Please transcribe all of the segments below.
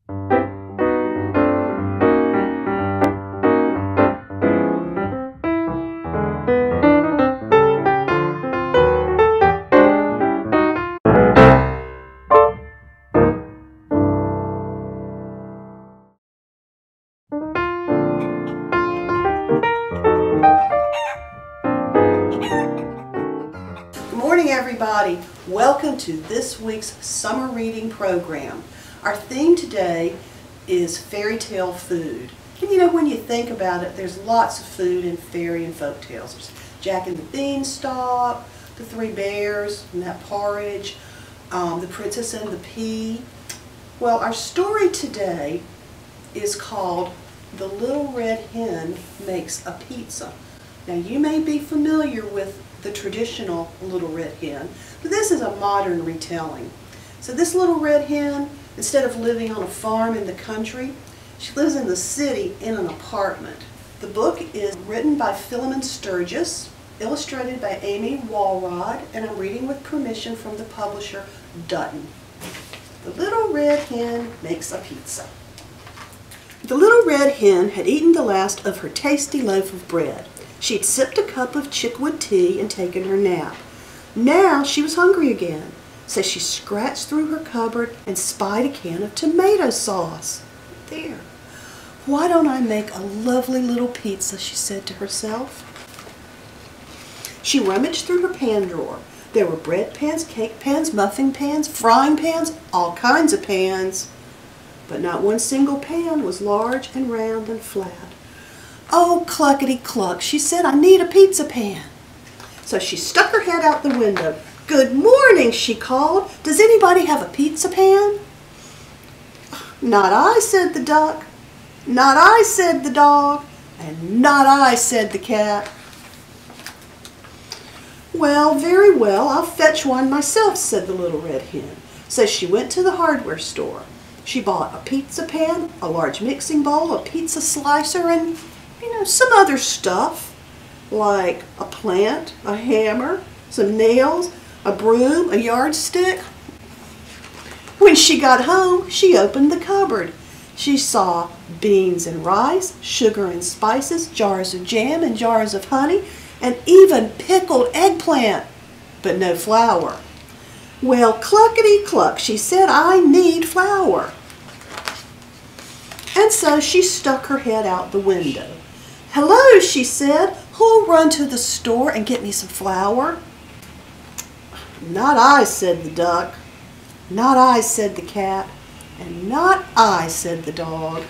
Good morning, everybody. Welcome to this week's summer reading program. Our theme today is Fairytale Food. And you know, when you think about it, there's lots of food in fairy and folk tales. There's Jack and the Beanstalk, the Three Bears, and that porridge, the Princess and the Pea. Well, our story today is called The Little Red Hen Makes a Pizza. Now, you may be familiar with the traditional Little Red Hen, but this is a modern retelling. So this little red hen, instead of living on a farm in the country, she lives in the city in an apartment. The book is written by Philemon Sturges, illustrated by Amy Walrod, and I'm reading with permission from the publisher Dutton. The Little Red Hen Makes a Pizza. The Little Red Hen had eaten the last of her tasty loaf of bread. She'd sipped a cup of chickweed tea and taken her nap. Now she was hungry again, so she scratched through her cupboard and spied a can of tomato sauce. There. Why don't I make a lovely little pizza, she said to herself. She rummaged through her pan drawer. There were bread pans, cake pans, muffin pans, frying pans, all kinds of pans. But not one single pan was large and round and flat. Oh, cluckety-cluck, she said, I need a pizza pan. So she stuck her head out the window. Good morning, she called. Does anybody have a pizza pan? Not I, said the duck. Not I, said the dog. And not I, said the cat. Well, very well, I'll fetch one myself, said the Little Red Hen. So she went to the hardware store. She bought a pizza pan, a large mixing bowl, a pizza slicer, and some other stuff, like a plant, a hammer, some nails, a broom, a yardstick. When she got home, she opened the cupboard. She saw beans and rice, sugar and spices, jars of jam and jars of honey, and even pickled eggplant, but no flour. Well, cluckety-cluck, she said, I need flour. And so she stuck her head out the window. Hello, she said, who'll run to the store and get me some flour? Not I, said the duck. Not I, said the cat. And not I, said the dog.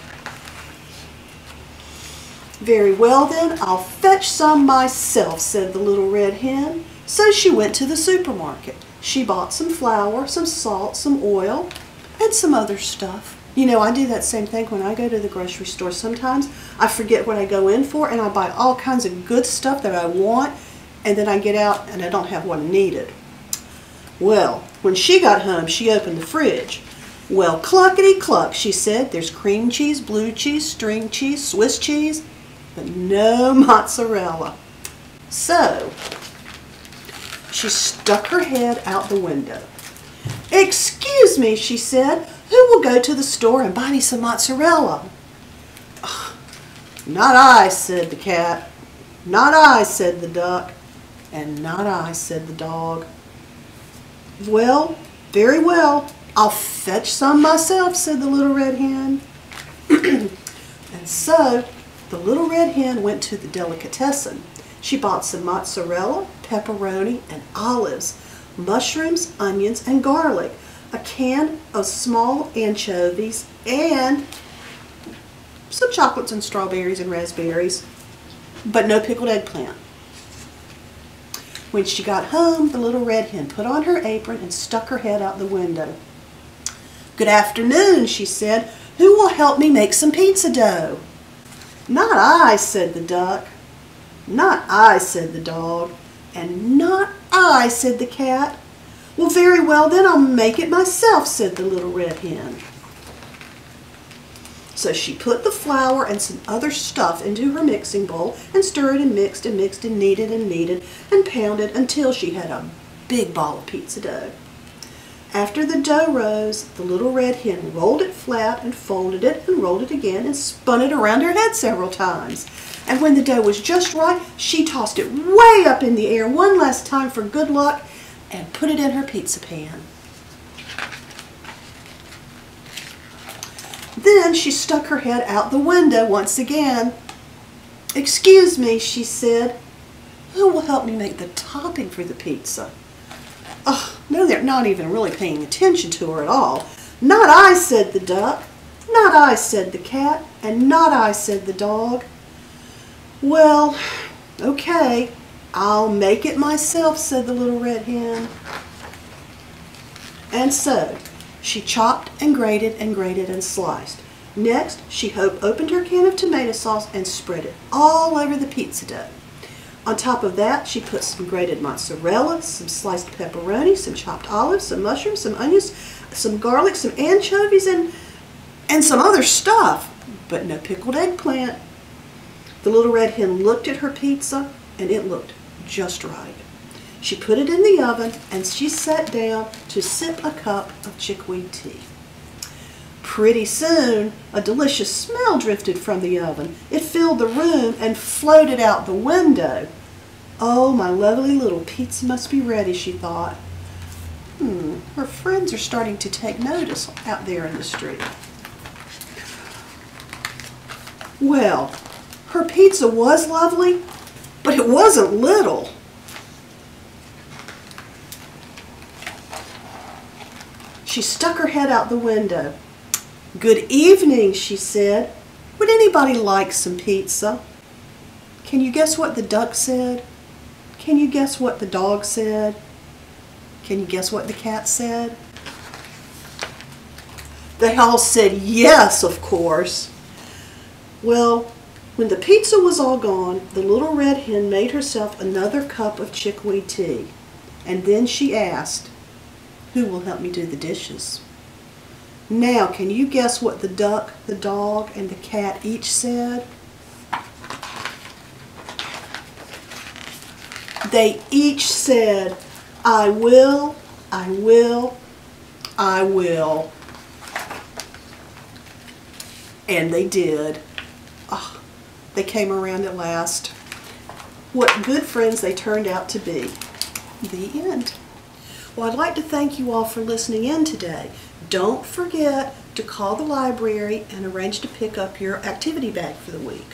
Very well then, I'll fetch some myself, said the Little Red Hen. So she went to the supermarket. She bought some flour, some salt, some oil, and some other stuff. You know, I do that same thing when I go to the grocery store. Sometimes I forget what I go in for and I buy all kinds of good stuff that I want, and then I get out and I don't have what I needed. Well, when she got home, she opened the fridge. Well, cluckety-cluck, she said, there's cream cheese, blue cheese, string cheese, Swiss cheese, but no mozzarella. So she stuck her head out the window. Excuse me, she said, who will go to the store and buy me some mozzarella? Not I, said the cat. Not I, said the duck. And not I, said the dog. Well, very well, I'll fetch some myself, said the Little Red Hen. And so the Little Red Hen went to the delicatessen. She bought some mozzarella, pepperoni, and olives, mushrooms, onions, and garlic, a can of small anchovies, and some chocolates and strawberries and raspberries, but no pickled eggplant. When she got home, the Little Red Hen put on her apron and stuck her head out the window. Good afternoon, she said. Who will help me make some pizza dough? Not I, said the duck. Not I, said the dog. And not I, said the cat. Well, very well then, I'll make it myself, said the Little Red Hen. So she put the flour and some other stuff into her mixing bowl and stirred and mixed and mixed and kneaded and pounded until she had a big ball of pizza dough. After the dough rose, the little red hen rolled it flat and folded it and rolled it again and spun it around her head several times. And when the dough was just right, she tossed it way up in the air one last time for good luck and put it in her pizza pan. Then she stuck her head out the window once again. "Excuse me," she said, "who will help me make the topping for the pizza?" Oh, no, they're not even really paying attention to her at all. "Not I," said the duck. "Not I," said the cat. And "not I," said the dog. "Well, okay, I'll make it myself," said the little red hen. And so she chopped and grated and sliced. Next, she opened her can of tomato sauce and spread it all over the pizza dough. On top of that, she put some grated mozzarella, some sliced pepperoni, some chopped olives, some mushrooms, some onions, some garlic, some anchovies, and some other stuff, but no pickled eggplant. The little red hen looked at her pizza, and it looked just right. She put it in the oven, and she sat down to sip a cup of chickweed tea. Pretty soon, a delicious smell drifted from the oven. It filled the room and floated out the window. "Oh, my lovely little pizza must be ready," she thought. Her friends are starting to take notice out there in the street. Well, her pizza was lovely, but it wasn't little. She stuck her head out the window. "Good evening," she said. "Would anybody like some pizza?" Can you guess what the duck said? Can you guess what the dog said? Can you guess what the cat said? They all said yes, of course. Well, when the pizza was all gone, the little red hen made herself another cup of chickweed tea. And then she asked, "Who will help me do the dishes?" Now, can you guess what the duck, the dog, and the cat each said? They each said, "I will, I will, I will." And they did. Oh, they came around at last. What good friends they turned out to be. The end. Well, I'd like to thank you all for listening in today. Don't forget to call the library and arrange to pick up your activity bag for the week.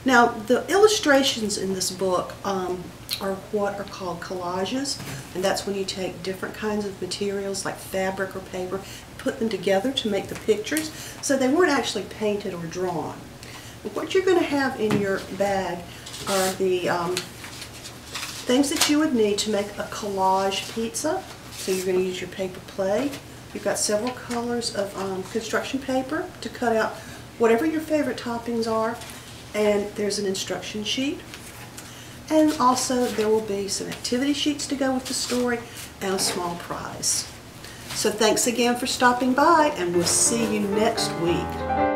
Now, the illustrations in this book are what are called collages, and that's when you take different kinds of materials like fabric or paper, put them together to make the pictures, so they weren't actually painted or drawn. What you're going to have in your bag are the things that you would need to make a collage pizza. So you're going to use your paper plate. You've got several colors of construction paper to cut out whatever your favorite toppings are. And there's an instruction sheet. And also there will be some activity sheets to go with the story and a small prize. So thanks again for stopping by, and we'll see you next week.